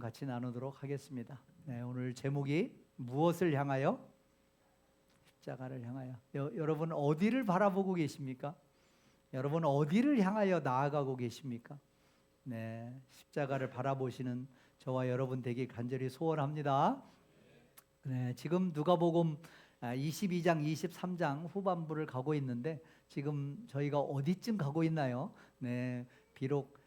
같이 나누도록 하겠습니다. 네, 오늘 제목이 무엇을 향하여? 십자가를 향하여. 여러분 어디를 바라보고 계십니까? 여러분 어디를 향하여 나아가고 계십니까? 네, 십자가를 바라보시는 저와 여러분 되길 간절히 소원합니다. 네, 지금 누가복음 22장, 23장 후반부를 가고 있는데 지금 저희가 어디쯤 가고 있나요? 네, 비록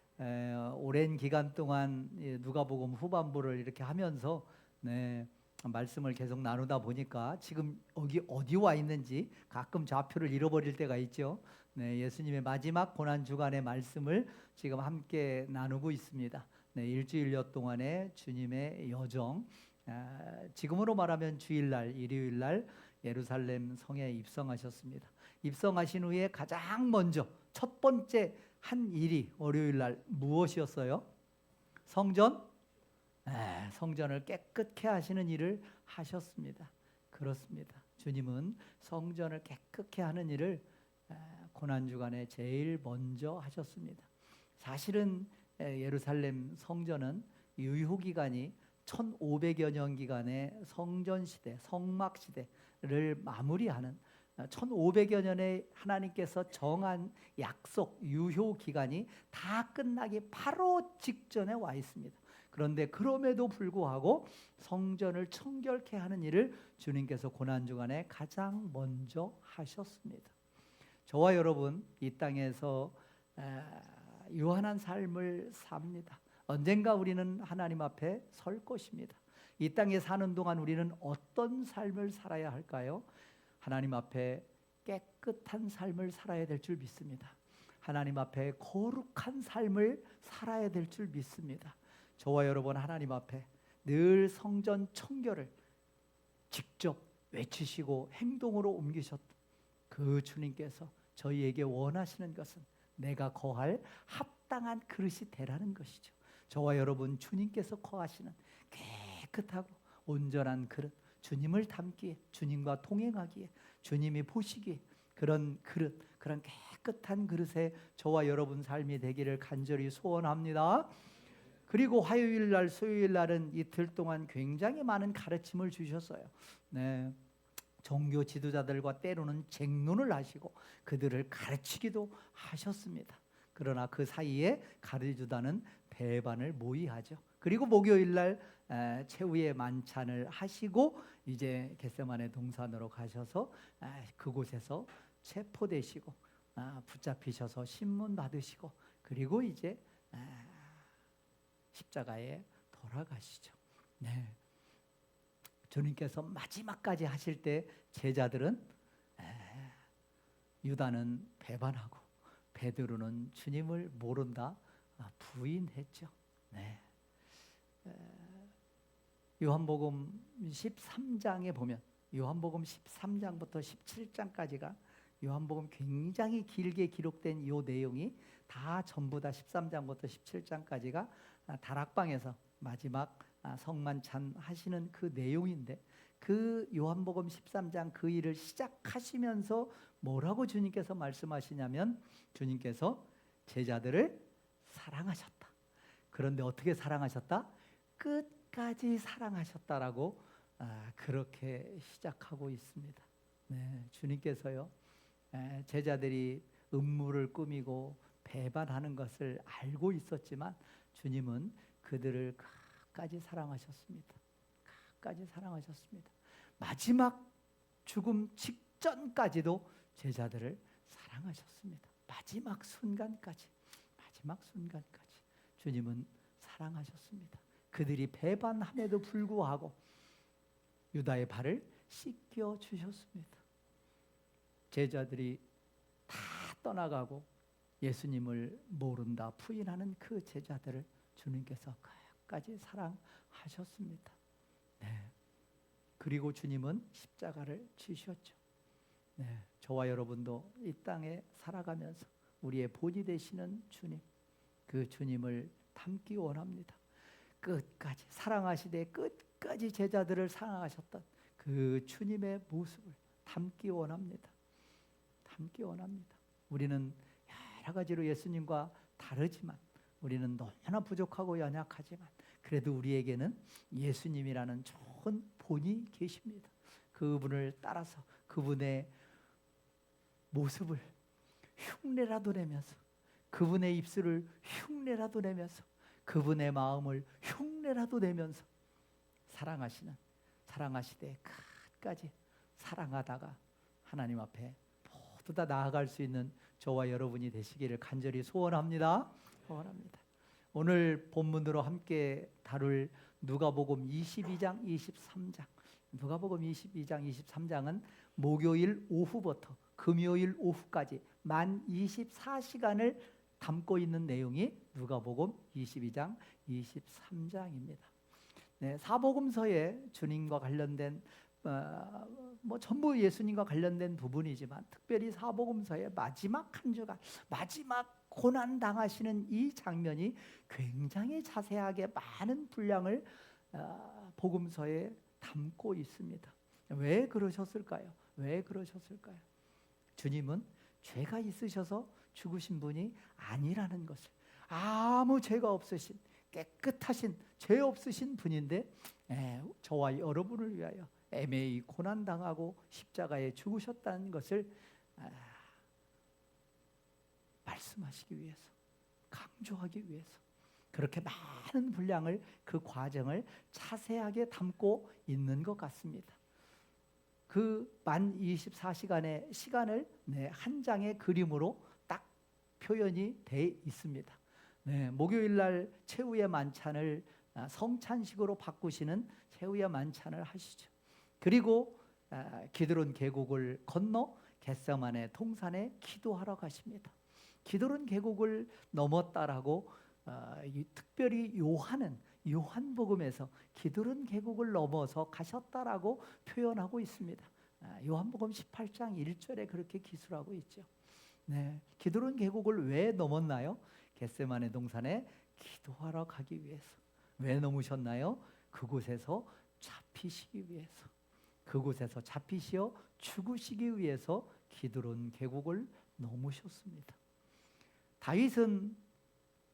오랜 기간 동안 누가복음 후반부를 이렇게 하면서 말씀을 계속 나누다 보니까 지금 여기 어디 와 있는지 가끔 좌표를 잃어버릴 때가 있죠. 예수님의 마지막 고난 주간의 말씀을 지금 함께 나누고 있습니다. 일주일여 동안의 주님의 여정, 지금으로 말하면 주일날, 일요일날 예루살렘 성에 입성하셨습니다. 입성하신 후에 가장 먼저 첫 번째 한 일이 월요일날 무엇이었어요? 성전을 깨끗게 하시는 일을 하셨습니다. 그렇습니다. 주님은 성전을 깨끗게 하는 일을 고난주간에 제일 먼저 하셨습니다. 사실은 예루살렘 성전은 유효기간이 1500여 년 기간의 성전시대, 성막시대를 마무리하는 1500여 년에 하나님께서 정한 약속, 유효기간이 다 끝나기 바로 직전에 와 있습니다. 그런데 그럼에도 불구하고 성전을 청결케 하는 일을 주님께서 고난주간에 가장 먼저 하셨습니다. 저와 여러분 이 땅에서 유한한 삶을 삽니다. 언젠가 우리는 하나님 앞에 설 것입니다. 이 땅에 사는 동안 우리는 어떤 삶을 살아야 할까요? 하나님 앞에 깨끗한 삶을 살아야 될 줄 믿습니다. 하나님 앞에 거룩한 삶을 살아야 될 줄 믿습니다. 저와 여러분 하나님 앞에 늘 성전 청결을 직접 외치시고 행동으로 옮기셨던 그 주님께서 저희에게 원하시는 것은 내가 거할 합당한 그릇이 되라는 것이죠. 저와 여러분 주님께서 거하시는 깨끗하고 온전한 그릇, 주님을 담기에, 주님과 동행하기에, 주님이 보시기에 그런 그릇, 그런 깨끗한 그릇에 저와 여러분 삶이 되기를 간절히 소원합니다. 그리고 화요일날, 수요일날은 이틀 동안 굉장히 많은 가르침을 주셨어요. 종교 지도자들과 때로는 쟁론을 하시고 그들을 가르치기도 하셨습니다. 그러나 그 사이에 가르쳐주다는 배반을 모의하죠. 그리고 목요일날 최후의 만찬을 하시고 이제 겟세마네 동산으로 가셔서 그곳에서 체포되시고 붙잡히셔서 신문 받으시고 그리고 이제 십자가에 돌아가시죠. 주님께서 마지막까지 하실 때 제자들은 유다는 배반하고 베드로는 주님을 모른다 부인했죠. 요한복음 13장에 보면 요한복음 13장부터 17장까지가 요한복음 굉장히 길게 기록된 이 내용이 다 전부 다 13장부터 17장까지가 다락방에서 마지막 성만찬 하시는 그 내용인데 그 요한복음 13장 그 일을 시작하시면서 뭐라고 주님께서 말씀하시냐면 주님께서 제자들을 사랑하셨다. 그런데 어떻게 사랑하셨다? 끝까지 사랑하셨다라고 그렇게 시작하고 있습니다. 주님께서요 제자들이 음모를 꾸미고 배반하는 것을 알고 있었지만 주님은 그들을 끝까지 사랑하셨습니다. 끝까지 사랑하셨습니다. 마지막 죽음 직전까지도 제자들을 사랑하셨습니다. 마지막 순간까지 주님은 사랑하셨습니다. 그들이 배반함에도 불구하고 유다의 발을 씻겨 주셨습니다. 제자들이 다 떠나가고 예수님을 모른다 부인하는 그 제자들을 주님께서 끝까지 사랑하셨습니다. 그리고 주님은 십자가를 지셨죠. 저와 여러분도 이 땅에 살아가면서 우리의 본이 되시는 주님, 그 주님을 닮기 원합니다. 끝까지 사랑하시되 끝까지 제자들을 사랑하셨던 그 주님의 모습을 닮기 원합니다. 우리는 여러 가지로 예수님과 다르지만 우리는 너무나 부족하고 연약하지만 그래도 우리에게는 예수님이라는 좋은 본이 계십니다. 그분을 따라서 그분의 모습을 흉내라도 내면서, 그분의 입술을 흉내라도 내면서, 그분의 마음을 흉내라도 내면서 사랑하시되 끝까지 사랑하다가 하나님 앞에 모두 다 나아갈 수 있는 저와 여러분이 되시기를 간절히 소원합니다. 오늘 본문으로 함께 다룰 누가복음 22장, 23장. 누가복음 22장, 23장은 목요일 오후부터 금요일 오후까지 만 24시간을 담고 있는 내용이 누가복음 22장, 23장입니다. 네, 사복음서에 주님과 관련된 전부 예수님과 관련된 부분이지만 특별히 사복음서의 마지막 한 주간, 마지막 고난 당하시는 이 장면이 굉장히 자세하게 많은 분량을 복음서에 담고 있습니다. 왜 그러셨을까요? 주님은 죄가 있으셔서 죽으신 분이 아니라는 것을, 아무 죄가 없으신 깨끗하신 죄 없으신 분인데 저와 여러분을 위하여 애매히 고난당하고 십자가에 죽으셨다는 것을 말씀하시기 위해서, 강조하기 위해서 그렇게 많은 분량을, 그 과정을 자세하게 담고 있는 것 같습니다. 그 만 24시간의 시간을 한 장의 그림으로 딱 표현이 돼 있습니다. 목요일 날 최후의 만찬을 성찬식으로 바꾸시는 최후의 만찬을 하시죠. 그리고 기드론 계곡을 건너 겟세마네 동산에 기도하러 가십니다. 기드론 계곡을 넘었다라고 특별히 요한복음에서 기드론 계곡을 넘어서 가셨다라고 표현하고 있습니다. 요한복음 18장 1절에 그렇게 기술하고 있죠. 기드론 계곡을 왜 넘었나요? 겟세마네 동산에 기도하러 가기 위해서. 왜 넘으셨나요? 그곳에서 잡히시기 위해서, 그곳에서 잡히시어 죽으시기 위해서 기드론 계곡을 넘으셨습니다. 다윗은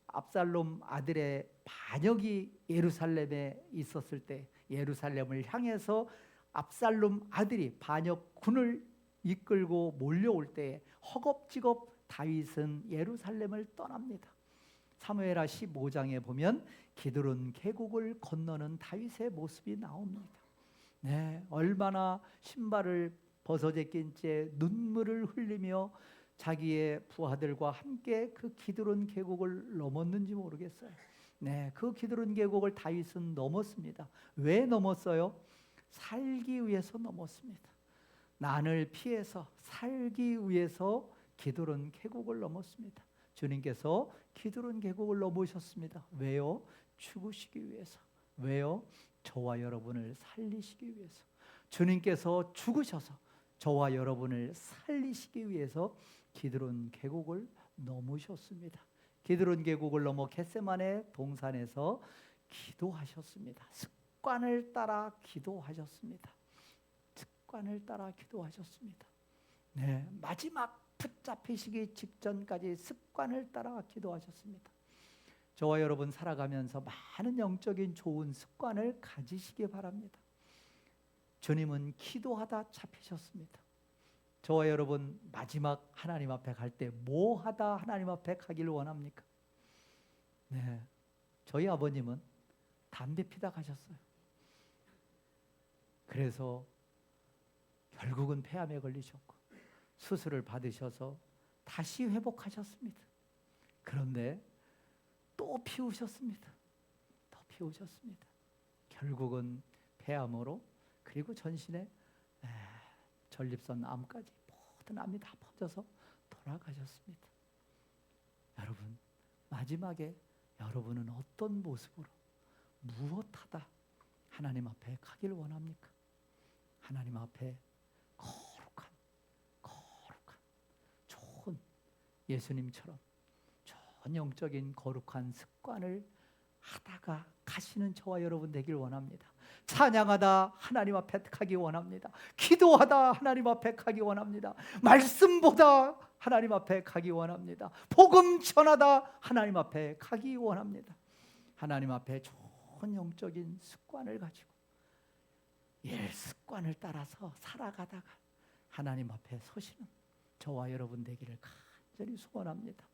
압살롬 아들의 반역이 예루살렘에 있었을 때, 예루살렘을 향해서 압살롬 아들이 반역군을 이끌고 몰려올 때 허겁지겁 다윗은 예루살렘을 떠납니다. 사무엘하 15장에 보면 기드론 계곡을 건너는 다윗의 모습이 나옵니다. 얼마나 신발을 벗어제낀 채 눈물을 흘리며 자기의 부하들과 함께 그 기드론 계곡을 넘었는지 모르겠어요. 그 기드론 계곡을 다윗은 넘었습니다. 왜 넘었어요? 살기 위해서 넘었습니다. 난을 피해서 살기 위해서 기드론 계곡을 넘었습니다. 주님께서 기드론 계곡을 넘으셨습니다. 왜요? 죽으시기 위해서. 왜요? 저와 여러분을 살리시기 위해서. 주님께서 죽으셔서 저와 여러분을 살리시기 위해서 기드론 계곡을 넘으셨습니다. 기드론 계곡을 넘어 겟세마네 동산에서 기도하셨습니다. 습관을 따라 기도하셨습니다. 마지막 붙잡히시기 직전까지 습관을 따라 기도하셨습니다. 저와 여러분 살아가면서 많은 영적인 좋은 습관을 가지시기 바랍니다. 주님은 기도하다 잡히셨습니다. 저와 여러분 마지막 하나님 앞에 갈 때 뭐 하다 하나님 앞에 가기를 원합니까? 저희 아버님은 담배 피다 가셨어요. 그래서 결국은 폐암에 걸리셨고 수술을 받으셔서 다시 회복하셨습니다. 그런데 또 피우셨습니다. 결국은 폐암으로, 그리고 전신에 전립선 암까지 모든 암이 다 퍼져서 돌아가셨습니다. 여러분, 마지막에 여러분은 어떤 모습으로 무엇하다 하나님 앞에 가길 원합니까? 하나님 앞에 거룩한 좋은 예수님처럼 좋은 영적인 거룩한 습관을 하다가 가시는 저와 여러분 되길 원합니다. 찬양하다 하나님 앞에 가기 원합니다. 기도하다 하나님 앞에 가기 원합니다. 말씀보다 하나님 앞에 가기 원합니다. 복음 전하다 하나님 앞에 가기 원합니다. 하나님 앞에 좋은 나쁜 영적인 습관을 가지고 습관을 따라서 살아가다가 하나님 앞에 서시는 저와 여러분 되기를 간절히 소원합니다.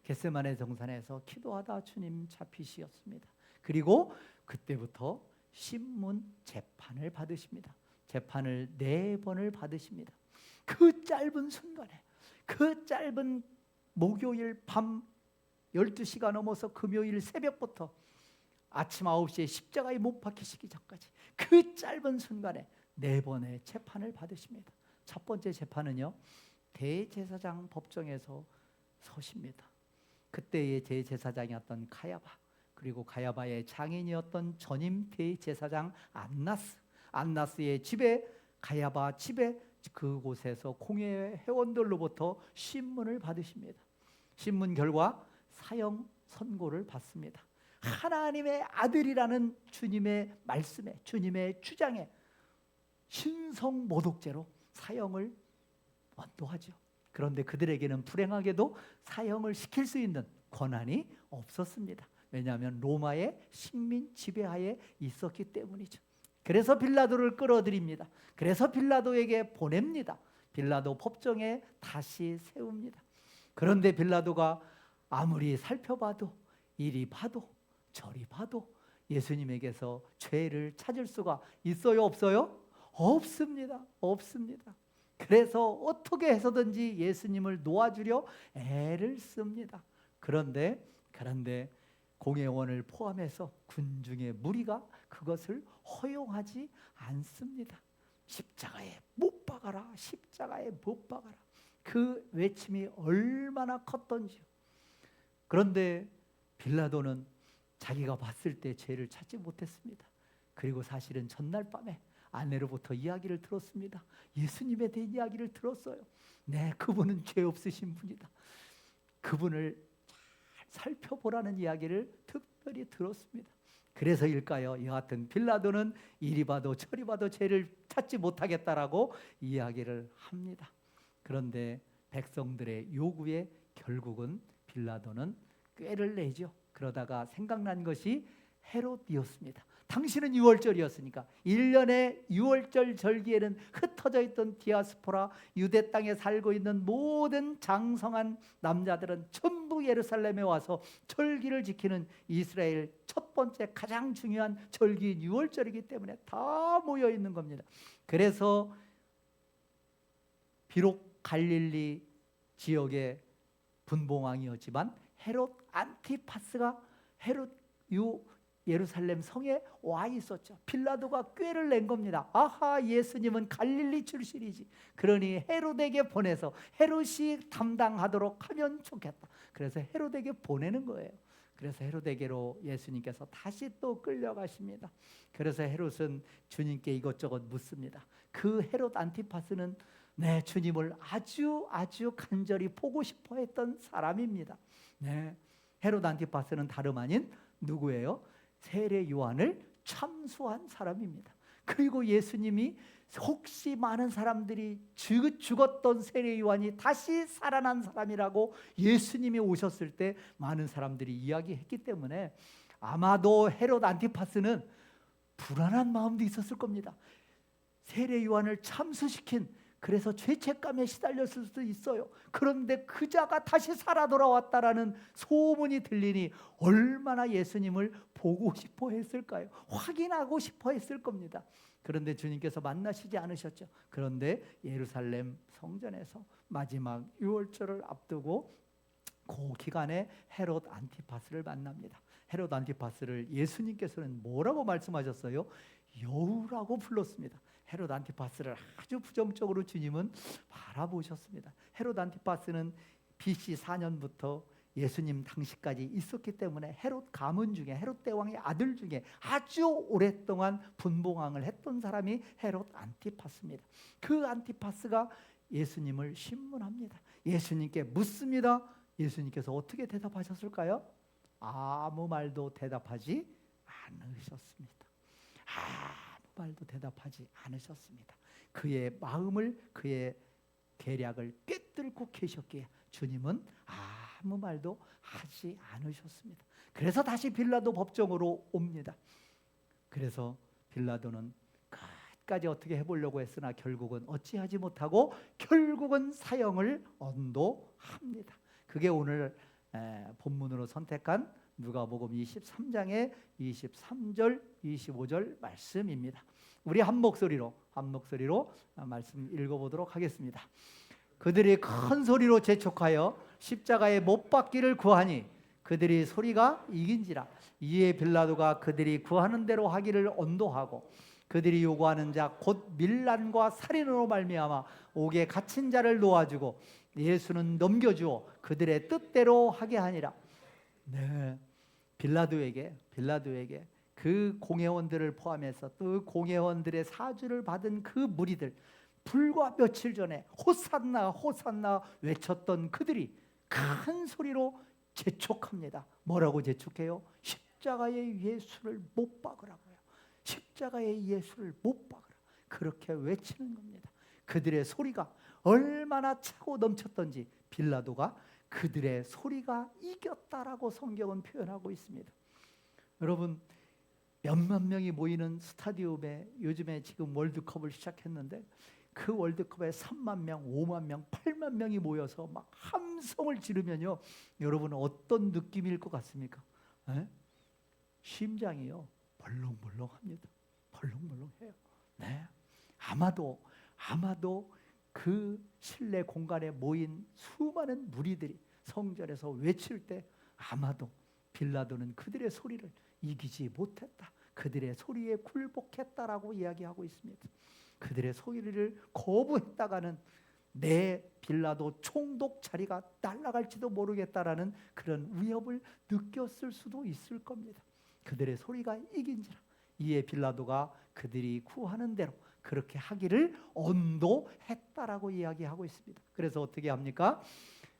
겟세마네 동산에서 기도하다 주님 잡히시었습니다. 그리고 그때부터 신문 재판을 받으십니다. 재판을 4번을 받으십니다. 그 짧은 순간에, 그 짧은 목요일 밤 12시가 넘어서 금요일 새벽부터 아침 9시에 십자가에 못 박히시기 전까지 그 짧은 순간에 4번의 재판을 받으십니다. 첫 번째 재판은요, 대제사장 법정에서 서십니다. 그때의 대제사장이었던 가야바, 그리고 가야바의 장인이었던 전임 대제사장 안나스의 집에, 가야바 집에, 그곳에서 공회 회원들로부터 신문을 받으십니다. 신문 결과 사형 선고를 받습니다. 하나님의 아들이라는 주님의 말씀에, 주님의 주장에 신성모독죄로 사형을 원도하죠. 그런데 그들에게는 불행하게도 사형을 시킬 수 있는 권한이 없었습니다. 왜냐하면 로마의 식민 지배하에 있었기 때문이죠. 그래서 빌라도를 끌어들입니다. 그래서 빌라도에게 보냅니다. 빌라도 법정에 다시 세웁니다. 그런데 빌라도가 아무리 살펴봐도 이리 봐도 저리 봐도 예수님에게서 죄를 찾을 수가 있어요, 없어요? 없습니다. 없습니다. 그래서 어떻게 해서든지 예수님을 놓아주려 애를 씁니다. 그런데 공회원을 포함해서 군중의 무리가 그것을 허용하지 않습니다. 십자가에 못 박아라, 십자가에 못 박아라. 그 외침이 얼마나 컸던지요. 그런데 빌라도는 자기가 봤을 때 죄를 찾지 못했습니다. 그리고 사실은 전날 밤에 아내로부터 이야기를 들었습니다. 예수님에 대한 이야기를 들었어요. 네, 그분은 죄 없으신 분이다. 그분을 잘 살펴보라는 이야기를 특별히 들었습니다. 그래서일까요? 여하튼 빌라도는 이리 봐도 저리 봐도 죄를 찾지 못하겠다라고 이야기를 합니다. 그런데 백성들의 요구에 결국은 빌라도는 꾀를 내죠. 그러다가 생각난 것이 헤롯이었습니다. 당신은 유월절이었으니까 1년의 유월절 절기에는 흩어져 있던 디아스포라 유대 땅에 살고 있는 모든 장성한 남자들은 전부 예루살렘에 와서 절기를 지키는 이스라엘 첫 번째 가장 중요한 절기인 유월절이기 때문에 다 모여 있는 겁니다. 그래서 비록 갈릴리 지역의 분봉왕이었지만 헤롯 안티파스가 예루살렘 성에 와 있었죠. 빌라도가 꾀를 낸 겁니다. 아하, 예수님은 갈릴리 출신이지. 그러니 헤롯에게 보내서 헤롯이 담당하도록 하면 좋겠다. 그래서 헤롯에게 보내는 거예요. 그래서 헤롯에게로 예수님께서 다시 또 끌려가십니다. 그래서 헤롯은 주님께 이것저것 묻습니다. 그 헤롯 안티파스는 주님을 아주 간절히 보고 싶어 했던 사람입니다. 헤롯 안티파스는 다름 아닌 누구예요? 세례 요한을 참수한 사람입니다. 그리고 예수님이 혹시 많은 사람들이 죽었던 세례 요한이 다시 살아난 사람이라고 예수님이 오셨을 때 많은 사람들이 이야기했기 때문에 아마도 헤롯 안티파스는 불안한 마음도 있었을 겁니다. 세례 요한을 참수시킨, 그래서 죄책감에 시달렸을 수도 있어요. 그런데 그자가 다시 살아 돌아왔다라는 소문이 들리니 얼마나 예수님을 보고 싶어 했을까요? 확인하고 싶어 했을 겁니다. 그런데 주님께서 만나시지 않으셨죠. 그런데 예루살렘 성전에서 마지막 유월절을 앞두고 그 기간에 헤롯 안티파스를 만납니다. 헤롯 안티파스를 예수님께서는 뭐라고 말씀하셨어요? 여우라고 불렀습니다. 헤롯 안티파스를 아주 부정적으로 주님은 바라보셨습니다. 헤롯 안티파스는 BC 4년부터 예수님 당시까지 있었기 때문에 헤롯 가문 중에, 헤롯 대왕의 아들 중에 아주 오랫동안 분봉왕을 했던 사람이 헤롯 안티파스입니다. 그 안티파스가 예수님을 신문합니다. 예수님께 묻습니다. 예수님께서 어떻게 대답하셨을까요? 아무 말도 대답하지 않으셨습니다. 아무 말도 대답하지 않으셨습니다. 그의 마음을, 그의 계략을 꿰뚫고 계셨기에 주님은 아무 말도 하지 않으셨습니다. 그래서 다시 빌라도 법정으로 옵니다. 그래서 빌라도는 끝까지 어떻게 해보려고 했으나 결국은 어찌하지 못하고 결국은 사형을 언도합니다. 그게 오늘 본문으로 선택한 누가복음 23장의 23절 25절 말씀입니다. 우리 한 목소리로 말씀 읽어보도록 하겠습니다. 그들이 큰 소리로 재촉하여 십자가에 못 박기를 구하니 그들이 소리가 이긴지라. 이에 빌라도가 그들이 구하는 대로 하기를 언도하고 그들이 요구하는 자 곧 밀란과 살인으로 말미암아 옥에 갇힌 자를 놓아주고 예수는 넘겨주어 그들의 뜻대로 하게 하니라. 네, 빌라도에게 그 공회원들을 포함해서 또 공회원들의 사주를 받은 그 무리들, 불과 며칠 전에 호산나 호산나 외쳤던 그들이 큰 소리로 재촉합니다. 뭐라고 재촉해요? 십자가에 예수를 못 박으라고요. 십자가에 예수를 못 박으라. 그렇게 외치는 겁니다. 그들의 소리가 얼마나 차고 넘쳤던지 빌라도가 그들의 소리가 이겼다라고 성경은 표현하고 있습니다. 여러분, 몇만 명이 모이는 스타디움에 요즘에 지금 월드컵을 시작했는데 그 월드컵에 3만 명, 5만 명, 8만 명이 모여서 막 함성을 지르면요, 여러분 어떤 느낌일 것 같습니까? 에? 심장이요 벌렁벌렁합니다. 벌렁벌렁해요. 네, 아마도 그 실내 공간에 모인 수많은 무리들이 성전에서 외칠 때 아마도 빌라도는 그들의 소리를 이기지 못했다. 그들의 소리에 굴복했다라고 이야기하고 있습니다. 그들의 소리를 거부했다가는 내 빌라도 총독 자리가 날아갈지도 모르겠다라는 그런 위협을 느꼈을 수도 있을 겁니다. 그들의 소리가 이긴지라. 이에 빌라도가 그들이 구하는 대로 그렇게 하기를 언도했다라고 이야기하고 있습니다. 그래서 어떻게 합니까?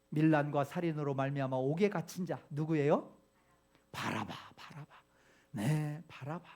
밀란과 살인으로 말미암아 옥에 갇힌 자 누구예요? 바라바. 네, 바라바.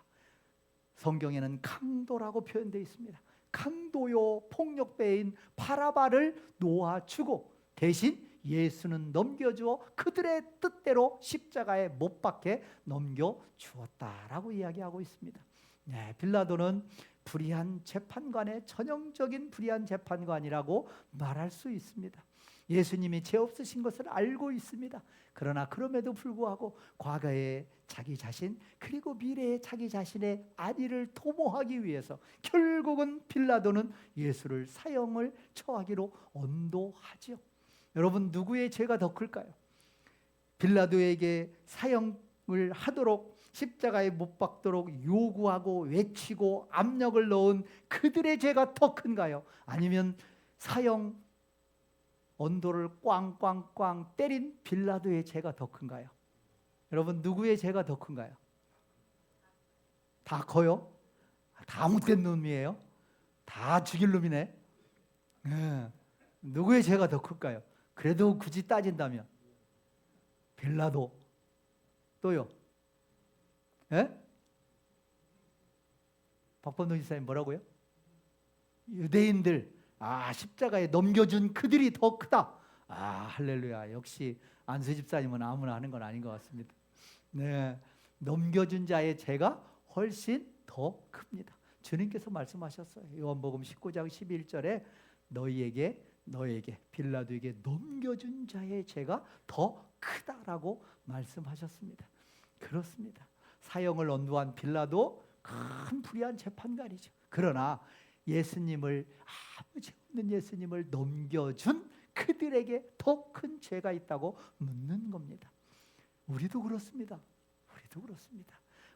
성경에는 강도라고 표현되어 있습니다. 강도요 폭력배인 바라바를 놓아주고 대신 예수는 넘겨주어 그들의 뜻대로 십자가에 못 박혀 넘겨주었다라고 이야기하고 있습니다. 네, 빌라도는 불의한 재판관의 전형적인 불의한 재판관이라고 말할 수 있습니다. 예수님이 죄 없으신 것을 알고 있습니다. 그러나 그럼에도 불구하고 과거의 자기 자신 그리고 미래의 자기 자신의 안위를 도모하기 위해서 결국은 빌라도는 예수를 사형을 처하기로 언도하지요. 여러분, 누구의 죄가 더 클까요? 빌라도에게 사형을 하도록 십자가에 못 박도록 요구하고 외치고 압력을 넣은 그들의 죄가 더 큰가요? 아니면 사형 언도를 꽝꽝꽝 때린 빌라도의 죄가 더 큰가요? 여러분, 누구의 죄가 더 큰가요? 다 커요? 다 못된 놈이에요? 다 죽일 놈이네? 네. 누구의 죄가 더 클까요? 그래도 굳이 따진다면 빌라도. 또요? 예? 박범동 지사님 뭐라고요? 유대인들, 십자가에 넘겨준 그들이 더 크다. 할렐루야. 역시 안수 집사님은 아무나 하는 건 아닌 것 같습니다. 네, 넘겨준 자의 죄가 훨씬 더 큽니다. 주님께서 말씀하셨어요. 요한복음 19장 11절에 너희에게 빌라도에게 넘겨준 자의 죄가 더 크다라고 말씀하셨습니다. 그렇습니다. 사형을 언도한 빌라도 큰 불의한 재판관이죠. 그러나 예수님을, 아무 죄 없는 예수님을 넘겨준 그들에게 더 큰 죄가 있다고 묻는 겁니다. 우리도 그렇습니다.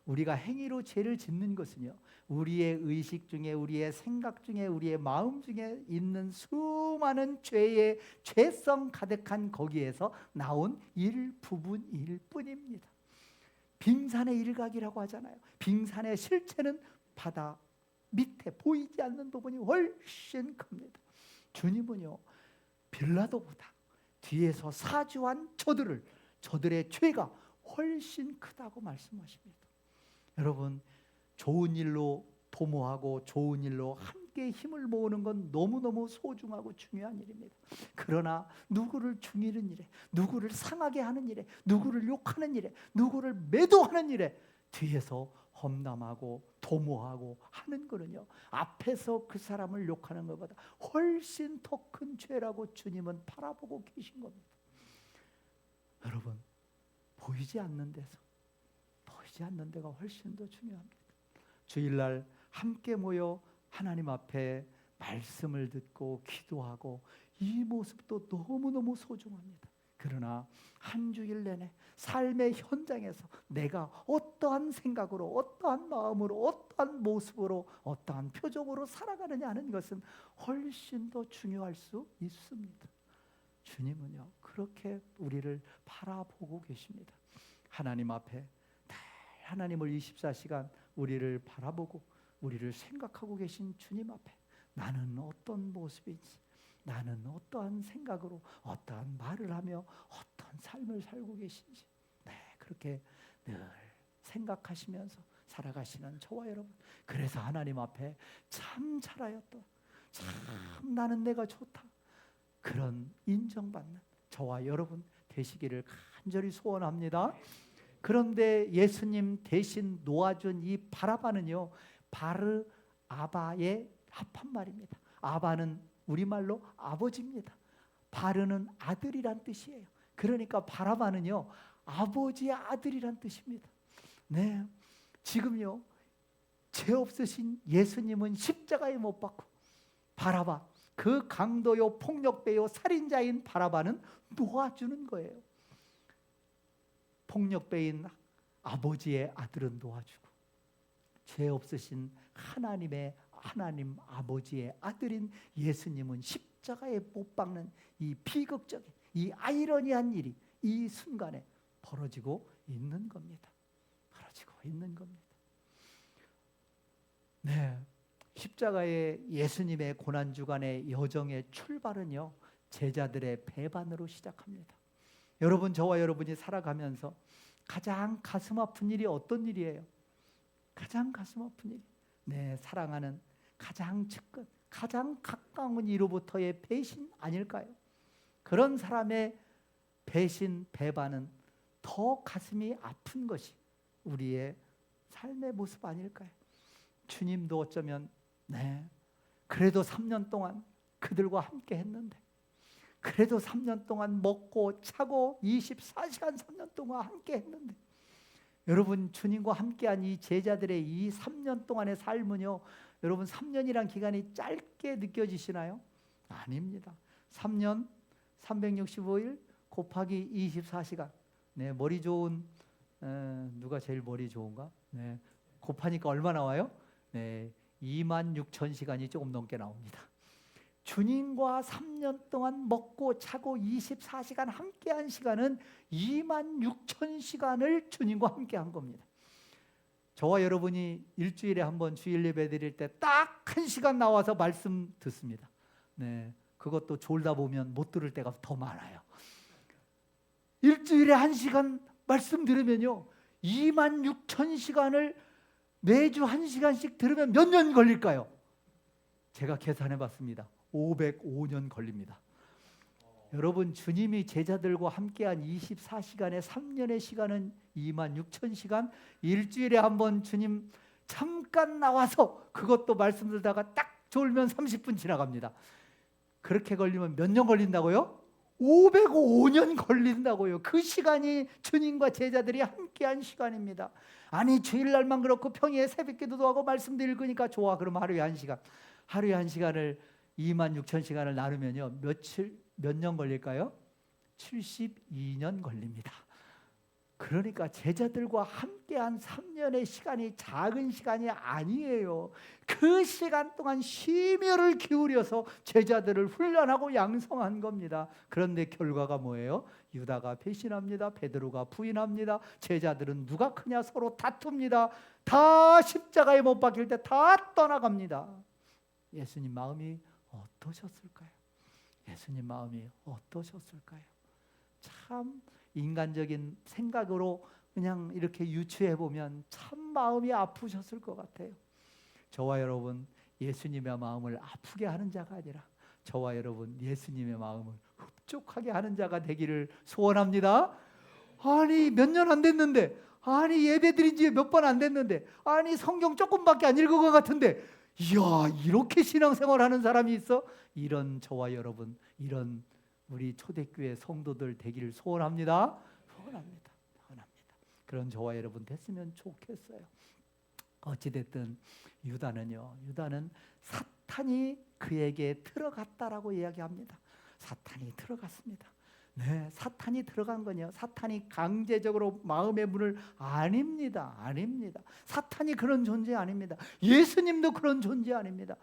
우리가 행위로 죄를 짓는 것은요, 우리의 의식 중에, 우리의 생각 중에, 우리의 마음 중에 있는 수많은 죄의 죄성 가득한 거기에서 나온 일부분일 뿐입니다. 빙산의 일각이라고 하잖아요. 빙산의 실체는 바다 밑에 보이지 않는 부분이 훨씬 큽니다. 주님은요, 빌라도보다 뒤에서 사주한 저들의 죄가 훨씬 크다고 말씀하십니다. 여러분, 좋은 일로 도모하고 좋은 일로 함께 힘을 모으는 건 너무너무 소중하고 중요한 일입니다. 그러나 누구를 죽이는 일에, 누구를 상하게 하는 일에, 누구를 욕하는 일에, 누구를 매도하는 일에 뒤에서 험담하고 도모하고 하는 거는요, 앞에서 그 사람을 욕하는 것보다 훨씬 더 큰 죄라고 주님은 바라보고 계신 겁니다. 여러분, 보이지 않는 데가 훨씬 더 중요합니다. 주일날 함께 모여 하나님 앞에 말씀을 듣고 기도하고, 이 모습도 너무너무 소중합니다. 그러나 한 주일 내내 삶의 현장에서 내가 어떠한 생각으로, 어떠한 마음으로, 어떠한 모습으로, 어떠한 표정으로 살아가느냐 하는 것은 훨씬 더 중요할 수 있습니다. 주님은요, 그렇게 우리를 바라보고 계십니다. 하나님 앞에 늘 하나님을 24시간 우리를 바라보고 우리를 생각하고 계신 주님 앞에 나는 어떤 모습인지, 나는 어떠한 생각으로 어떠한 말을 하며 어떤 삶을 살고 계신지, 그렇게 늘 생각하시면서 살아가시는 저와 여러분, 그래서 하나님 앞에 참 잘하였다, 참 나는 내가 좋다, 그런 인정받는 저와 여러분 되시기를 간절히 소원합니다. 그런데 예수님 대신 놓아준 이 바라바는요, 바르 아바의 합한말입니다. 아바는 우리말로 아버지입니다. 바르는 아들이란 뜻이에요. 그러니까 바라바는요, 아버지의 아들이란 뜻입니다. 네, 지금요, 죄 없으신 예수님은 십자가에 못 박고 바라바, 그 강도요, 폭력배요, 살인자인 바라바는 놓아주는 거예요. 폭력배인 아버지의 아들은 놓아주고, 죄 없으신 하나님 아버지의 아들인 예수님은 십자가에 못 박는 이 비극적인, 이 아이러니한 일이 이 순간에 벌어지고 있는 겁니다. 벌어지고 있는 겁니다. 네, 십자가의 예수님의 고난주간의 여정의 출발은요, 제자들의 배반으로 시작합니다. 여러분, 저와 여러분이 살아가면서 가장 가슴 아픈 일이 어떤 일이에요? 가장 가슴 아픈 일, 네, 사랑하는 가장 측근, 가장 가까운 이로부터의 배신 아닐까요? 그런 사람의 배신, 배반은 더 가슴이 아픈 것이 우리의 삶의 모습 아닐까요? 주님도 어쩌면 그래도 3년 동안 그들과 함께 했는데, 그래도 3년 동안 먹고 차고 24시간 3년 동안 함께 했는데, 여러분, 주님과 함께한 이 제자들의 이 3년 동안의 삶은요, 여러분 3년이란 기간이 짧게 느껴지시나요? 아닙니다. 3년 365일 곱하기 24시간. 네, 머리 좋은 누가 제일 머리 좋은가? 네, 곱하니까 얼마 나와요? 네, 26,000시간이 조금 넘게 나옵니다. 주님과 3년 동안 먹고 차고 24시간 함께한 시간은 26,000시간을 주님과 함께한 겁니다. 저와 여러분이 일주일에 한 번 주일 예배 드릴 때 딱 1시간 나와서 말씀 듣습니다. 네, 그것도 졸다 보면 못 들을 때가 더 많아요. 일주일에 1시간 말씀 들으면요, 26,000시간을 매주 1시간씩 들으면 몇 년 걸릴까요? 제가 계산해 봤습니다. 505년 걸립니다. 여러분, 주님이 제자들과 함께한 24시간의 3년의 시간은 26,000시간, 일주일에 한 번 주님 잠깐 나와서 그것도 말씀 듣다가 딱 졸면 30분 지나갑니다. 그렇게 걸리면 몇 년 걸린다고요? 505년 걸린다고요. 그 시간이 주님과 제자들이 함께한 시간입니다. 아니, 주일날만 그렇고 평일에 새벽기도도 하고 말씀도 읽으니까 좋아. 그럼 하루에 1시간. 하루에 1시간을 26,000시간을 나누면요, 몇 년 걸릴까요? 72년 걸립니다. 그러니까 제자들과 함께한 3년의 시간이 작은 시간이 아니에요. 그 시간 동안 심혈을 기울여서 제자들을 훈련하고 양성한 겁니다. 그런데 결과가 뭐예요? 유다가 배신합니다. 베드로가 부인합니다. 제자들은 누가 크냐 서로 다툽니다. 다 십자가에 못 박힐 때 다 떠나갑니다. 예수님 마음이 어떠셨을까요? 예수님 마음이 어떠셨을까요? 참 인간적인 생각으로 그냥 이렇게 유추해 보면 참 마음이 아프셨을 것 같아요. 저와 여러분, 예수님의 마음을 아프게 하는 자가 아니라 저와 여러분 예수님의 마음을 흡족하게 하는 자가 되기를 소원합니다. 아니, 몇 년 안 됐는데 아니 예배 드린 지 몇 번 안 됐는데, 아니 성경 조금밖에 안 읽은 것 같은데, 이야 이렇게 신앙생활 하는 사람이 있어? 이런 저와 여러분, 이런 우리 초대교회 성도들 되기를 소원합니다. 소원합니다. 그런 저와 여러분 됐으면 좋겠어요. 어찌됐든 유다는 사탄이 그에게 들어갔다라고 이야기합니다. 사탄이 들어갔습니다. 네, 사탄이 들어간 거냐? 사탄이 강제적으로 마음의 문을 아닙니다. 사탄이 그런 존재 아닙니다. 예수님도 그런 존재 아닙니다.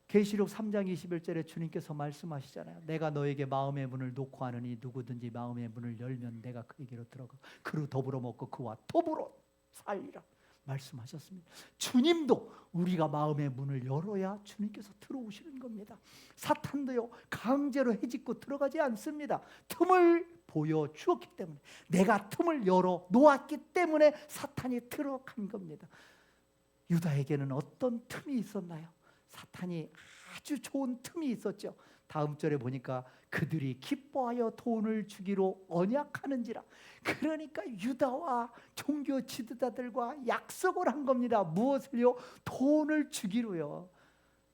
계시록 3장 21절에 주님께서 말씀하시잖아요. 내가 너에게 마음의 문을 놓고 하느니 누구든지 마음의 문을 열면 내가 그에게로 들어가 그로 더불어 먹고 그와 더불어 살리라 말씀하셨습니다. 주님도 우리가 마음의 문을 열어야 주님께서 들어오시는 겁니다. 사탄도요 강제로 해집고 들어가지 않습니다. 틈을 보여주었기 때문에, 내가 틈을 열어 놓았기 때문에 사탄이 들어간 겁니다. 유다에게는 어떤 틈이 있었나요? 사탄이 아주 좋은 틈이 있었죠. 다음 절에 보니까 그들이 기뻐하여 돈을 주기로 언약하는지라. 그러니까 유다와 종교 지도자들과 약속을 한 겁니다. 무엇을요? 돈을 주기로요.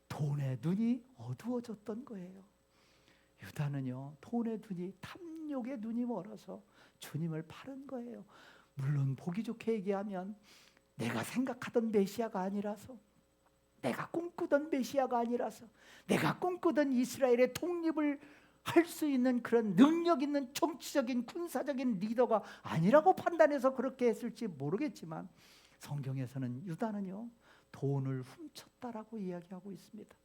돈의 눈이 어두워졌던 거예요. 유다는요 돈의 눈이, 탐욕의 눈이 멀어서 주님을 바른 거예요. 물론 보기 좋게 얘기하면 내가 생각하던 메시아가 아니라서, 내가 꿈꾸던 메시아가 아니라서, 내가 꿈꾸던 이스라엘의 독립을 할 수 있는 그런 능력 있는 정치적인 군사적인 리더가 아니라고 판단해서 그렇게 했을지 모르겠지만, 성경에서는 유다는요 돈을 훔쳤다라고 이야기하고 있습니다.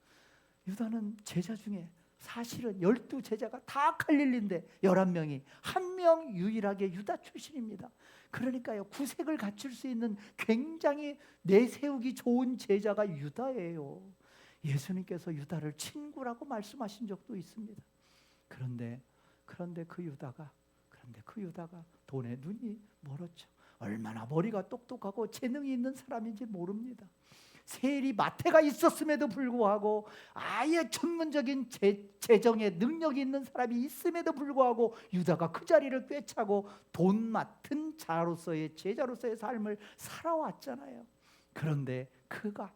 유다는 제자 중에 사실은 12제자가 다 갈릴리인데 11명이 한 명 유일하게 유다 출신입니다. 그러니까요 구색을 갖출 수 있는 굉장히 내세우기 좋은 제자가 유다예요. 예수님께서 유다를 친구라고 말씀하신 적도 있습니다. 그런데 그 유다가 돈의 눈이 멀었죠. 얼마나 머리가 똑똑하고 재능이 있는 사람인지 모릅니다. 세리 마태가 있었음에도 불구하고, 아예 전문적인 재정에 능력이 있는 사람이 있음에도 불구하고 유다가 그 자리를 꿰차고 돈 맡은 자로서의 제자로서의 삶을 살아왔잖아요. 그런데 그가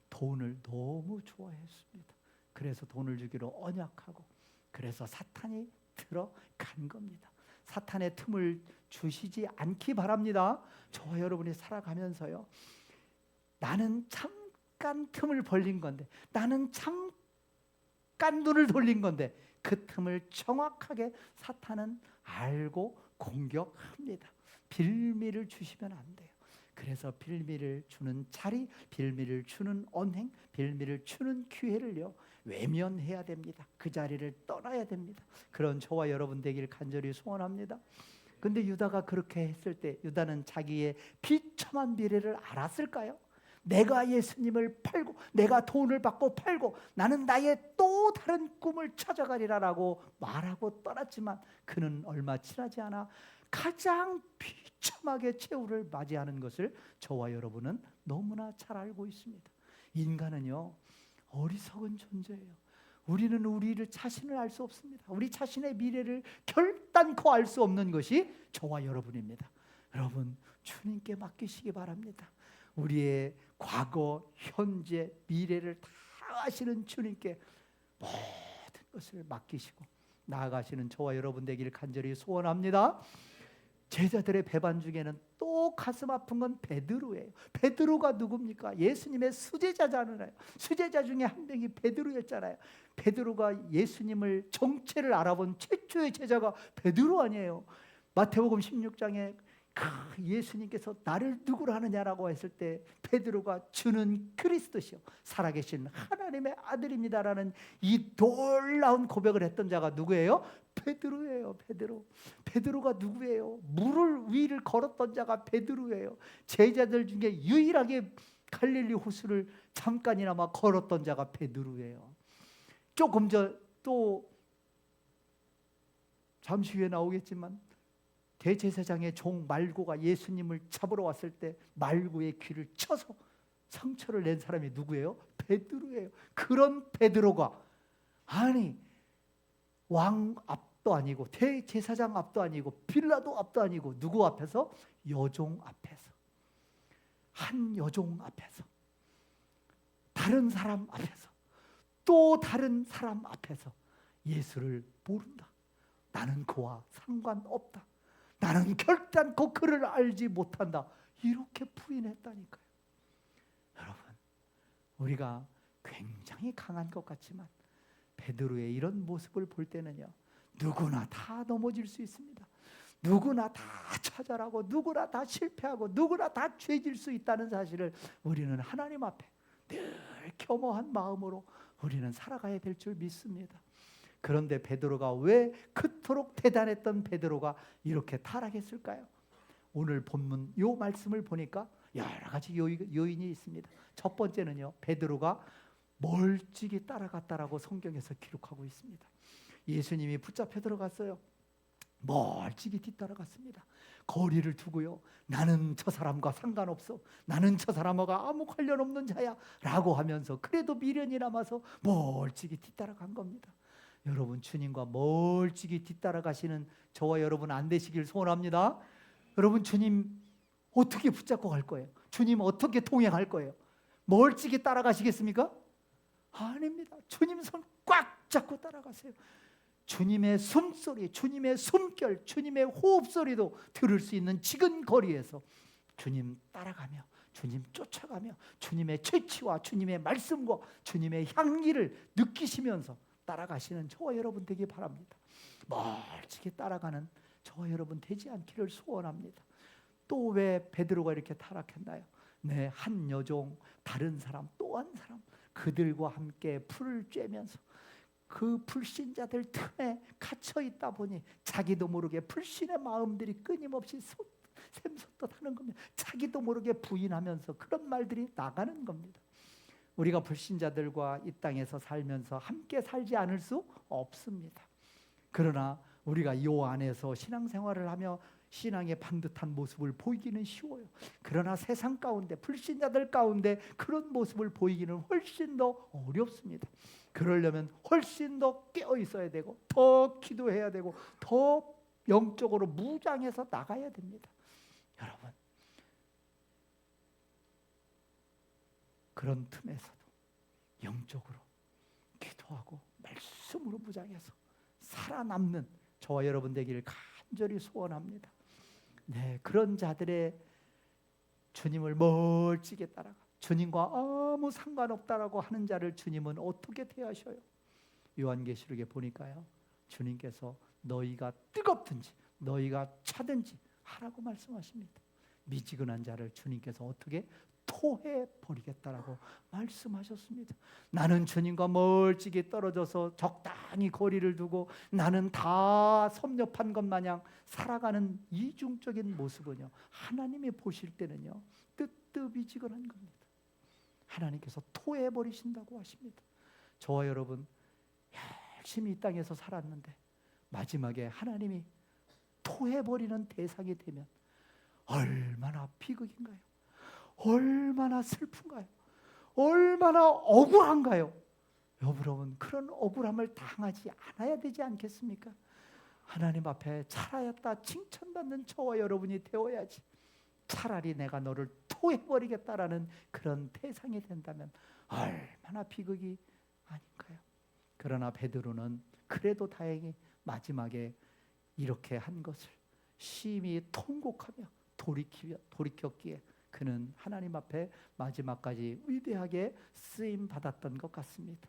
돈을 너무 좋아했습니다. 그래서 돈을 주기로 언약하고, 그래서 사탄이 들어간 겁니다. 사탄의 틈을 주시지 않기 바랍니다. 저와 여러분이 살아가면서요, 나는 잠깐 틈을 벌린 건데, 나는 잠깐 눈을 돌린 건데, 그 틈을 정확하게 사탄은 알고 공격합니다. 빌미를 주시면 안 돼요. 그래서 빌미를 주는 자리, 빌미를 주는 언행, 빌미를 주는 기회를요 외면해야 됩니다. 그 자리를 떠나야 됩니다. 그런 저와 여러분 되기를 간절히 소원합니다. 근데 유다가 그렇게 했을 때, 유다는 자기의 비참한 미래를 알았을까요? 내가 예수님을 팔고, 내가 돈을 받고 팔고, 나는 나의 또 다른 꿈을 찾아가리라라고 말하고 떠났지만, 그는 얼마 지나지 않아 가장 비참하게 최후를 맞이하는 것을 저와 여러분은 너무나 잘 알고 있습니다. 인간은요 어리석은 존재예요. 우리는 우리를 자신을 알 수 없습니다. 우리 자신의 미래를 결단코 알 수 없는 것이 저와 여러분입니다. 여러분 주님께 맡기시기 바랍니다. 우리의 과거, 현재, 미래를 다 아시는 주님께 모든 것을 맡기시고 나아가시는 저와 여러분 되기를 간절히 소원합니다. 제자들의 배반 중에는 또 가슴 아픈 건 베드로예요. 베드로가 누굽니까? 예수님의 수제자잖아요. 수제자 중에 한 명이 베드로였잖아요. 베드로가 예수님을 정체를 알아본 최초의 제자가 베드로 아니에요. 마태복음 16장에 예수님께서 나를 누구로 하느냐라고 했을 때 베드로가 주는 그리스도시요 살아계신 하나님의 아들입니다라는 이 놀라운 고백을 했던 자가 누구예요? 베드로예요. 베드로가 누구예요? 물을 위를 걸었던 자가 베드로예요. 제자들 중에 유일하게 갈릴리 호수를 잠깐이나마 걸었던 자가 베드로예요. 조금 또 잠시 후에 나오겠지만 대제사장의 종 말고가 예수님을 잡으러 왔을 때 말고의 귀를 쳐서 상처를 낸 사람이 누구예요? 베드로예요. 그런 베드로가 왕 앞도 아니고 대제사장 앞도 아니고 빌라도 앞도 아니고 누구 앞에서? 여종 앞에서, 한 여종 앞에서, 다른 사람 앞에서, 또 다른 사람 앞에서 예수를 모른다. 나는 그와 상관없다. 나는 결단코 그를 알지 못한다. 이렇게 부인했다니까요. 여러분, 우리가 굉장히 강한 것 같지만 베드로의 이런 모습을 볼 때는요, 누구나 다 넘어질 수 있습니다. 누구나 다 좌절하고 누구나 다 실패하고 누구나 다 죄질 수 있다는 사실을 우리는 하나님 앞에 늘 겸허한 마음으로 우리는 살아가야 될 줄 믿습니다. 그런데 베드로가 왜 그토록 대단했던 베드로가 이렇게 타락했을까요? 오늘 본문 요 말씀을 보니까 여러 가지 요인이 있습니다. 첫 번째는요, 베드로가 멀찍이 따라갔다라고 성경에서 기록하고 있습니다. 예수님이 붙잡혀 들어갔어요. 멀찍이 뒤따라갔습니다. 거리를 두고요, 나는 저 사람과 상관없어, 나는 저 사람과 아무 관련 없는 자야 라고 하면서 그래도 미련이 남아서 멀찍이 뒤따라간 겁니다. 여러분, 주님과 멀찍이 뒤따라가시는 저와 여러분 안 되시길 소원합니다. 여러분, 주님 어떻게 붙잡고 갈 거예요? 주님 어떻게 동행할 거예요? 멀찍이 따라가시겠습니까? 아닙니다. 주님 손 꽉 잡고 따라가세요. 주님의 숨소리, 주님의 숨결, 주님의 호흡소리도 들을 수 있는 지근 거리에서 주님 따라가며, 주님 쫓아가며, 주님의 채취와 주님의 말씀과 주님의 향기를 느끼시면서 따라가시는 저와 여러분 되기 바랍니다. 멀찍이 따라가는 저와 여러분 되지 않기를 소원합니다. 또 왜 베드로가 이렇게 타락했나요? 네, 한 여종, 다른 사람, 또 한 사람, 그들과 함께 풀을 쬐면서 그 불신자들 틈에 갇혀 있다 보니 자기도 모르게 불신의 마음들이 끊임없이 샘솟듯하는 겁니다. 자기도 모르게 부인하면서 그런 말들이 나가는 겁니다. 우리가 불신자들과 이 땅에서 살면서 함께 살지 않을 수 없습니다. 그러나 우리가 이 안에서 신앙생활을 하며 신앙의 반듯한 모습을 보이기는 쉬워요. 그러나 세상 가운데, 불신자들 가운데 그런 모습을 보이기는 훨씬 더 어렵습니다. 그러려면 훨씬 더 깨어 있어야 되고, 더 기도해야 되고, 더 영적으로 무장해서 나가야 됩니다. 여러분, 그런 틈에서도 영적으로 기도하고 말씀으로 무장해서 살아남는 저와 여러분 되기를 간절히 소원합니다. 네, 그런 자들의 주님을 멀찍이 따라가 주님과 아무 상관없다라고 하는 자를 주님은 어떻게 대하셔요? 요한계시록에 보니까요, 주님께서 너희가 뜨겁든지 너희가 차든지 하라고 말씀하십니다. 미지근한 자를 주님께서 어떻게 토해버리겠다라고 말씀하셨습니다. 나는 주님과 멀찍이 떨어져서 적당히 거리를 두고 나는 다 섭렵한 것 마냥 살아가는 이중적인 모습은요, 하나님이 보실 때는요 뜨뜻미지근한 겁니다. 하나님께서 토해버리신다고 하십니다. 저와 여러분 열심히 이 땅에서 살았는데 마지막에 하나님이 토해버리는 대상이 되면 얼마나 비극인가요? 얼마나 슬픈가요? 얼마나 억울한가요? 여러분, 그런 억울함을 당하지 않아야 되지 않겠습니까? 하나님 앞에 잘하였다 칭찬받는 저와 여러분이 되어야지. 차라리 내가 너를 토해버리겠다라는 그런 대상이 된다면 얼마나 비극이 아닌가요? 그러나 베드로는 그래도 다행히 마지막에 이렇게 한 것을 심히 통곡하며 돌이켰기에 그는 하나님 앞에 마지막까지 위대하게 쓰임 받았던 것 같습니다.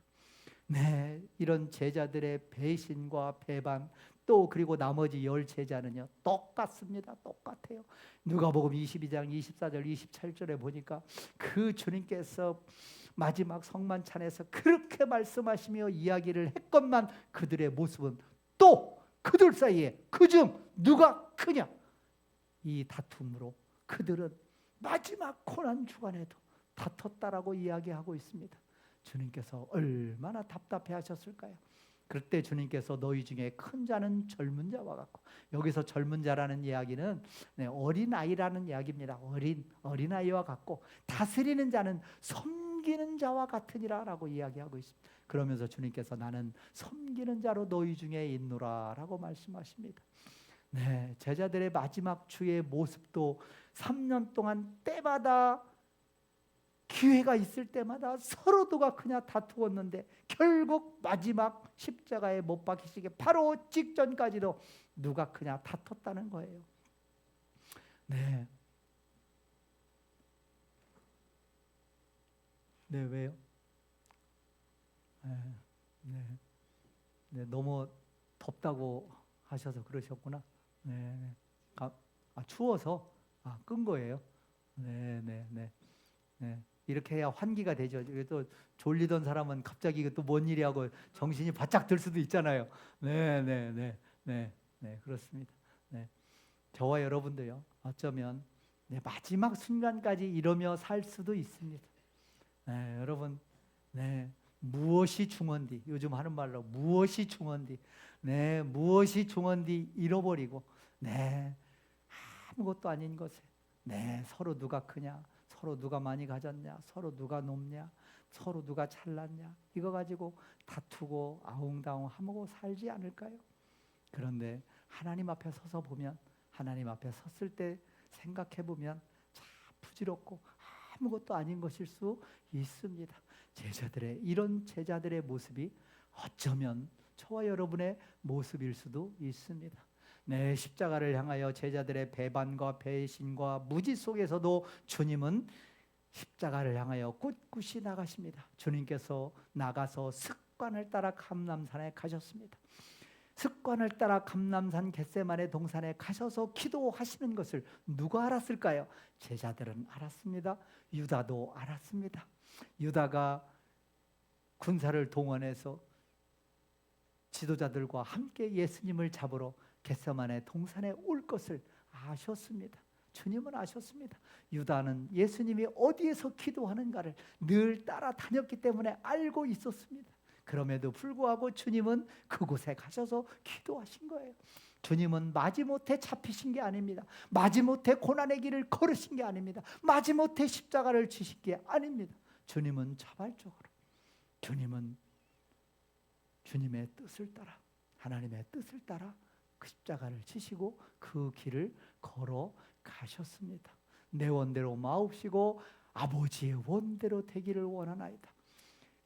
네, 이런 제자들의 배신과 배반, 또 그리고 나머지 10 제자는요 똑같습니다. 똑같아요. 누가복음 22장 24절 27절에 보니까 그 주님께서 마지막 성만찬에서 그렇게 말씀하시며 이야기를 했건만 그들의 모습은 또 그들 사이에 그중 누가 크냐, 이 다툼으로 그들은 마지막 고난 주간에도 다퉜다라고 이야기하고 있습니다. 주님께서 얼마나 답답해 하셨을까요? 그때 주님께서 너희 중에 큰 자는 젊은 자와 같고, 여기서 젊은 자라는 이야기는 어린아이라는 이야기입니다. 어린아이와 같고, 다스리는 자는 섬기는 자와 같으니라라고 이야기하고 있습니다. 그러면서 주님께서 나는 섬기는 자로 너희 중에 있노라라고 말씀하십니다. 네, 제자들의 마지막 주의 모습도 3년 동안 때마다 기회가 있을 때마다 서로 누가 그냥 다투었는데 결국 마지막 십자가에 못 박히시기 바로 직전까지도 누가 그냥 다퉜다는 거예요. 네. 네, 왜요? 네, 네, 네, 너무 덥다고 하셔서 그러셨구나. 네, 네. 추워서 끈 거예요. 네, 네, 네, 네. 이렇게 해야 환기가 되죠. 또 졸리던 사람은 갑자기 또 뭔 일이 하고 정신이 바짝 들 수도 있잖아요. 네, 네, 네, 네, 네, 그렇습니다. 네, 저와 여러분도요. 어쩌면 네, 마지막 순간까지 이러며 살 수도 있습니다. 네, 여러분, 네, 무엇이 중헌디? 요즘 하는 말로 무엇이 중헌디? 네, 무엇이 중헌디 잃어버리고, 네, 아무것도 아닌 것에, 네, 서로 누가 크냐, 서로 누가 많이 가졌냐, 서로 누가 높냐, 서로 누가 잘났냐, 이거 가지고 다투고 아웅다웅하고 살지 않을까요? 그런데 하나님 앞에 서서 보면, 하나님 앞에 섰을 때 생각해 보면 참 부질없고 아무것도 아닌 것일 수 있습니다. 이런 제자들의 모습이 어쩌면 저와 여러분의 모습일 수도 있습니다. 네, 십자가를 향하여 제자들의 배반과 배신과 무지 속에서도 주님은 십자가를 향하여 꿋꿋이 나가십니다. 주님께서 나가서 습관을 따라 감람산에 가셨습니다. 습관을 따라 감람산 겟세마네 동산에 가셔서 기도하시는 것을 누가 알았을까요? 제자들은 알았습니다. 유다도 알았습니다. 유다가 군사를 동원해서 지도자들과 함께 예수님을 잡으러 겟세마네 동산에 올 것을 아셨습니다. 주님은 아셨습니다. 유다는 예수님이 어디에서 기도하는가를 늘 따라다녔기 때문에 알고 있었습니다. 그럼에도 불구하고 주님은 그곳에 가셔서 기도하신 거예요. 주님은 마지못해 잡히신 게 아닙니다. 마지못해 고난의 길을 걸으신 게 아닙니다. 마지못해 십자가를 지신 게 아닙니다. 주님은 자발적으로, 주님은 주님의 뜻을 따라, 하나님의 뜻을 따라 그 십자가를 지시고 그 길을 걸어 가셨습니다. 내 원대로 마옵시고 아버지의 원대로 되기를 원하나이다.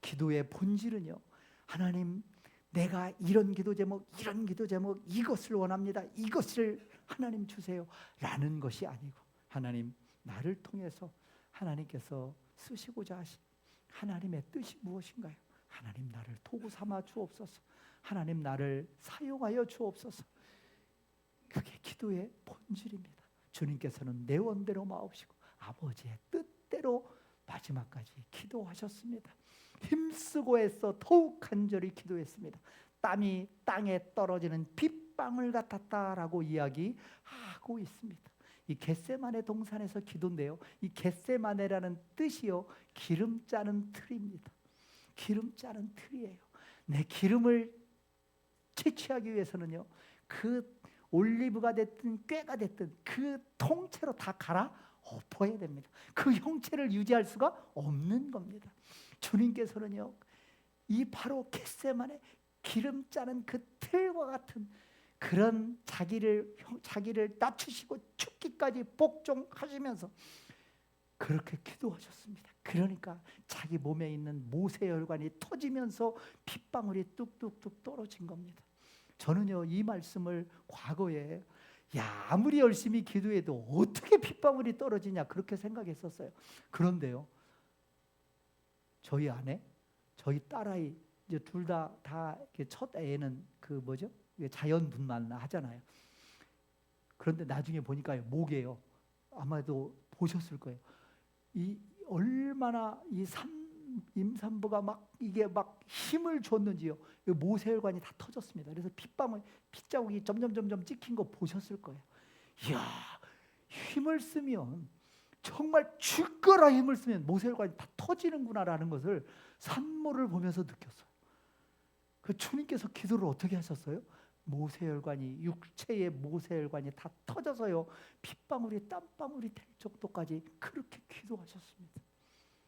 기도의 본질은요, 하나님, 내가 이런 기도 제목 이것을 원합니다. 이것을 하나님 주세요 라는 것이 아니고, 하나님, 나를 통해서 하나님께서 쓰시고자 하신 하나님의 뜻이 무엇인가요? 하나님, 나를 도구 삼아 주옵소서. 하나님, 나를 사용하여 주옵소서. 그게 기도의 본질입니다. 주님께서는 내 원대로 마옵시고 아버지의 뜻대로 마지막까지 기도하셨습니다. 힘쓰고 애써 더욱 간절히 기도했습니다. 땀이 땅에 떨어지는 빗방울 같았다라고 이야기하고 있습니다. 이 겟세마네 동산에서 기도인데요, 이 겟세마네라는 뜻이요, 기름 짜는 틀입니다. 기름 짜는 틀이에요. 내 기름을 채취하기 위해서는요, 그 올리브가 됐든 꾀가 됐든 그 통째로 다 갈아 엎어야 됩니다. 그 형체를 유지할 수가 없는 겁니다. 주님께서는요, 이 바로 겟세마네 기름 짜는 그 틀과 같은 그런 자기를 낮추시고 죽기까지 복종하시면서 그렇게 기도하셨습니다. 그러니까 자기 몸에 있는 모세혈관이 터지면서 핏방울이 뚝뚝뚝 떨어진 겁니다. 저는요, 이 말씀을 과거에 아무리 열심히 기도해도 어떻게 핏방울이 떨어지냐 그렇게 생각했었어요. 그런데요, 저희 아내, 저희 딸아이 이제 둘 다 첫 애는 그 뭐죠? 자연분만 하잖아요. 그런데 나중에 보니까요, 목에요, 아마도 보셨을 거예요. 이 얼마나 이 임산부가 이게 힘을 줬는지요. 모세혈관이 다 터졌습니다. 그래서 핏자국이 점점 찍힌 거 보셨을 거예요. 이야, 힘을 쓰면 정말 죽거라 힘을 쓰면 모세혈관이 다 터지는구나라는 것을 산모를 보면서 느꼈어요. 그 주님께서 기도를 어떻게 하셨어요? 모세혈관이, 육체의 모세혈관이 다 터져서요, 핏방울이 땀방울이 될 정도까지 그렇게 기도하셨습니다.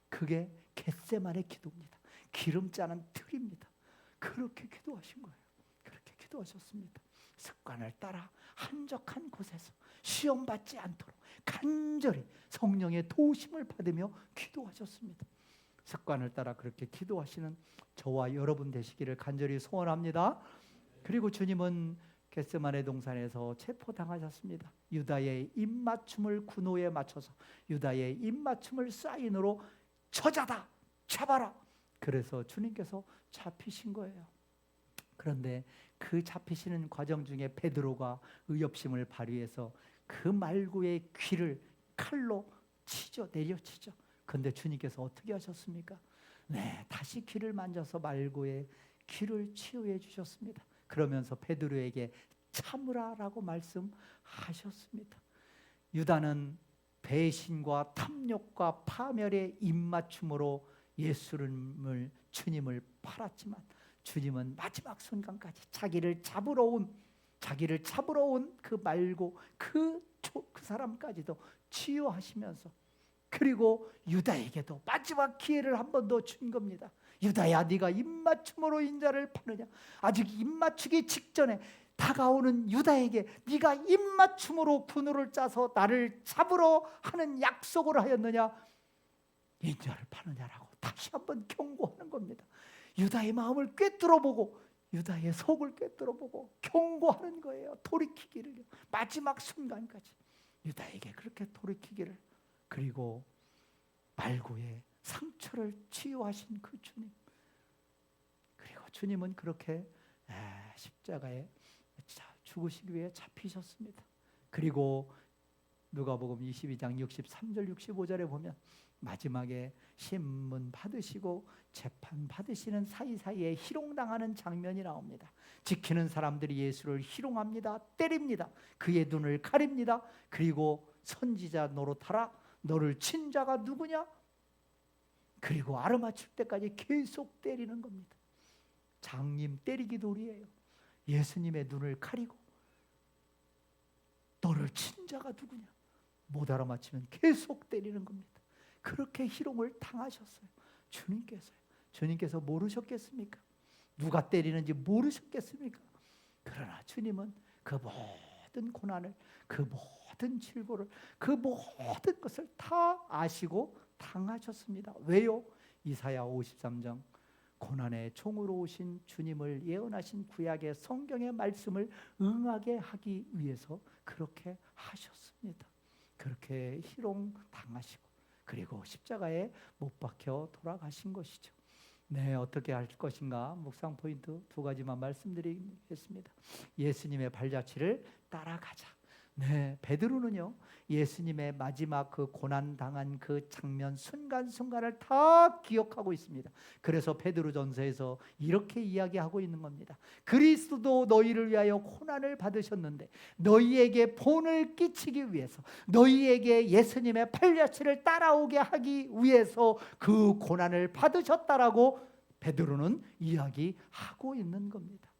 그게 겟세마네 기도입니다. 기름 짜는 틀입니다. 그렇게 기도하신 거예요. 그렇게 기도하셨습니다. 습관을 따라 한적한 곳에서 시험 받지 않도록 간절히 성령의 도우심을 받으며 기도하셨습니다. 습관을 따라 그렇게 기도하시는 저와 여러분 되시기를 간절히 소원합니다. 그리고 주님은 겟세마네 동산에서 체포당하셨습니다. 유다의 입맞춤을 군호에 맞춰서 유다의 입맞춤을 사인으로 저자다, 잡아라. 그래서 주님께서 잡히신 거예요. 그런데 그 잡히시는 과정 중에 베드로가 의협심을 발휘해서 그 말구의 귀를 칼로 치죠, 내려치죠. 그런데 주님께서 어떻게 하셨습니까? 네, 다시 귀를 만져서 말구의 귀를 치유해 주셨습니다. 그러면서 베드로에게 참으라라고 말씀하셨습니다. 유다는 배신과 탐욕과 파멸의 입맞춤으로 주님을 팔았지만 주님은 마지막 순간까지 자기를 잡으러 온 그 말고 그 사람까지도 치유하시면서, 그리고 유다에게도 마지막 기회를 한 번 더 준 겁니다. 유다야, 네가 입맞춤으로 인자를 파느냐? 아직 입맞추기 직전에 다가오는 유다에게 네가 입맞춤으로 군호를 짜서 나를 잡으러 하는 약속을 하였느냐? 인자를 파느냐라고 다시 한번 경고하는 겁니다. 유다의 마음을 꿰뚫어보고 유다의 속을 꿰뚫어보고 경고하는 거예요. 돌이키기를, 마지막 순간까지 유다에게 그렇게 돌이키기를. 그리고 말구의 상처를 치유하신 그 주님, 그리고 주님은 그렇게 십자가에 죽으시기 위해 잡히셨습니다. 그리고 누가복음 22장 63절 65절에 보면 마지막에 신문 받으시고 재판 받으시는 사이사이에 희롱당하는 장면이 나옵니다. 지키는 사람들이 예수를 희롱합니다. 때립니다. 그의 눈을 가립니다. 그리고 선지자 노릇하라, 너를 친 자가 누구냐? 그리고 아르마칠 때까지 계속 때리는 겁니다. 장님 때리기 놀이에요. 예수님의 눈을 가리고 너를 친 자가 누구냐? 못 알아맞히면 계속 때리는 겁니다. 그렇게 희롱을 당하셨어요. 주님께서 모르셨겠습니까? 누가 때리는지 모르셨겠습니까? 그러나 주님은 그 모든 고난을, 그 모든 질고를, 그 모든 것을 다 아시고 당하셨습니다. 왜요? 이사야 53장, 고난의 종으로 오신 주님을 예언하신 구약의 성경의 말씀을 응하게 하기 위해서 그렇게 하셨습니다. 그렇게 희롱 당하시고 그리고 십자가에 못 박혀 돌아가신 것이죠. 네, 어떻게 할 것인가? 묵상 포인트 두 가지만 말씀드리겠습니다. 예수님의 발자취를 따라가자. 네, 베드로는요, 예수님의 마지막 그 고난 당한 그 장면 순간순간을 다 기억하고 있습니다. 그래서 베드로전서에서 이렇게 이야기하고 있는 겁니다. 그리스도도 너희를 위하여 고난을 받으셨는데 너희에게 본을 끼치기 위해서, 너희에게 예수님의 발자취를 따라오게 하기 위해서 그 고난을 받으셨다라고 베드로는 이야기하고 있는 겁니다.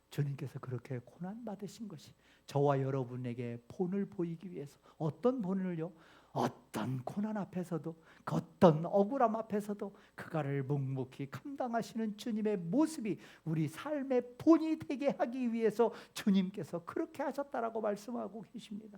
주님께서 그렇게 고난 받으신 것이 저와 여러분에게 본을 보이기 위해서, 어떤 본을요? 어떤 고난 앞에서도, 어떤 억울함 앞에서도 그가를 묵묵히 감당하시는 주님의 모습이 우리 삶의 본이 되게 하기 위해서 주님께서 그렇게 하셨다라고 말씀하고 계십니다.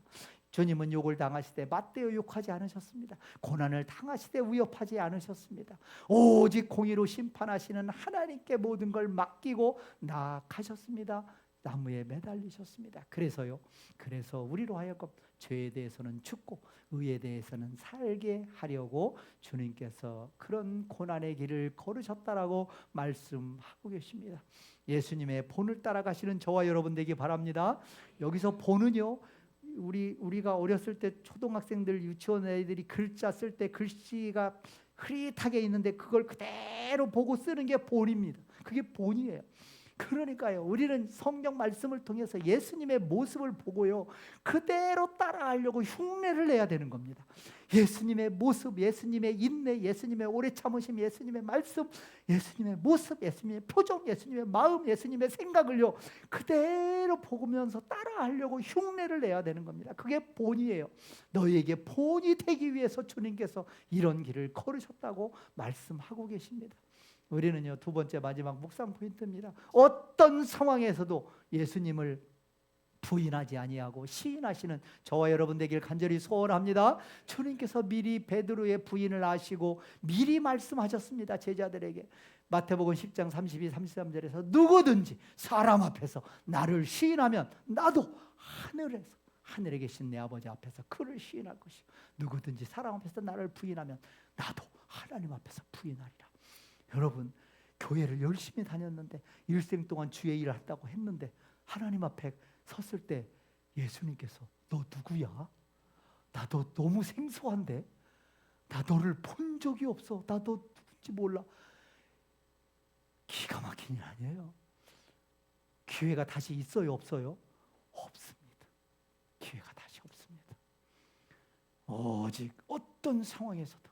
주님은 욕을 당하시되 맞대어 욕하지 않으셨습니다. 고난을 당하시되 위협하지 않으셨습니다. 오직 공의로 심판하시는 하나님께 모든 걸 맡기고 나아가셨습니다. 나무에 매달리셨습니다. 그래서 우리로 하여금 죄에 대해서는 죽고 의에 대해서는 살게 하려고 주님께서 그런 고난의 길을 걸으셨다라고 말씀하고 계십니다. 예수님의 본을 따라가시는 저와 여러분 되기 바랍니다. 여기서 본은요, 우리가 어렸을 때 초등학생들, 유치원 애들이 글자 쓸 때 글씨가 흐릿하게 있는데 그걸 그대로 보고 쓰는 게 본입니다. 그게 본이에요. 그러니까요, 우리는 성경 말씀을 통해서 예수님의 모습을 보고요, 그대로 따라하려고 흉내를 내야 되는 겁니다. 예수님의 모습, 예수님의 인내, 예수님의 오래 참으심, 예수님의 말씀, 예수님의 모습, 예수님의 표정, 예수님의 마음, 예수님의 생각을요 그대로 보면서 따라하려고 흉내를 내야 되는 겁니다. 그게 본이에요. 너희에게 본이 되기 위해서 주님께서 이런 길을 걸으셨다고 말씀하고 계십니다. 우리는요, 두 번째 마지막 묵상 포인트입니다. 어떤 상황에서도 예수님을 부인하지 아니하고 시인하시는 저와 여러분 되길 간절히 소원합니다. 주님께서 미리 베드로의 부인을 아시고 미리 말씀하셨습니다. 제자들에게 마태복음 10장 32, 33절에서 누구든지 사람 앞에서 나를 시인하면 나도 하늘에 계신 내 아버지 앞에서 그를 시인할 것이요, 누구든지 사람 앞에서 나를 부인하면 나도 하나님 앞에서 부인하리라. 여러분, 교회를 열심히 다녔는데 일생 동안 주의 일을 한다고 했는데 하나님 앞에 섰을 때 예수님께서 너 누구야? 나 너 너무 생소한데? 나 너를 본 적이 없어. 나 너 누군지 몰라. 기가 막힌 일 아니에요? 기회가 다시 있어요, 없어요? 없습니다. 기회가 다시 없습니다. 오직 어떤 상황에서도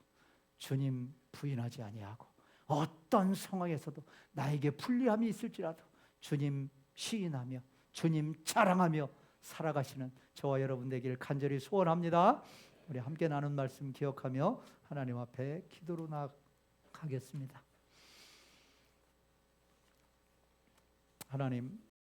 주님 부인하지 아니하고 어떤 상황에서도 나에게 불리함이 있을지라도 주님 시인하며 주님 자랑하며 살아가시는 저와 여러분 되기를 간절히 소원합니다. 우리 함께 나눈 말씀 기억하며 하나님 앞에 기도로 나아가겠습니다. 하나님,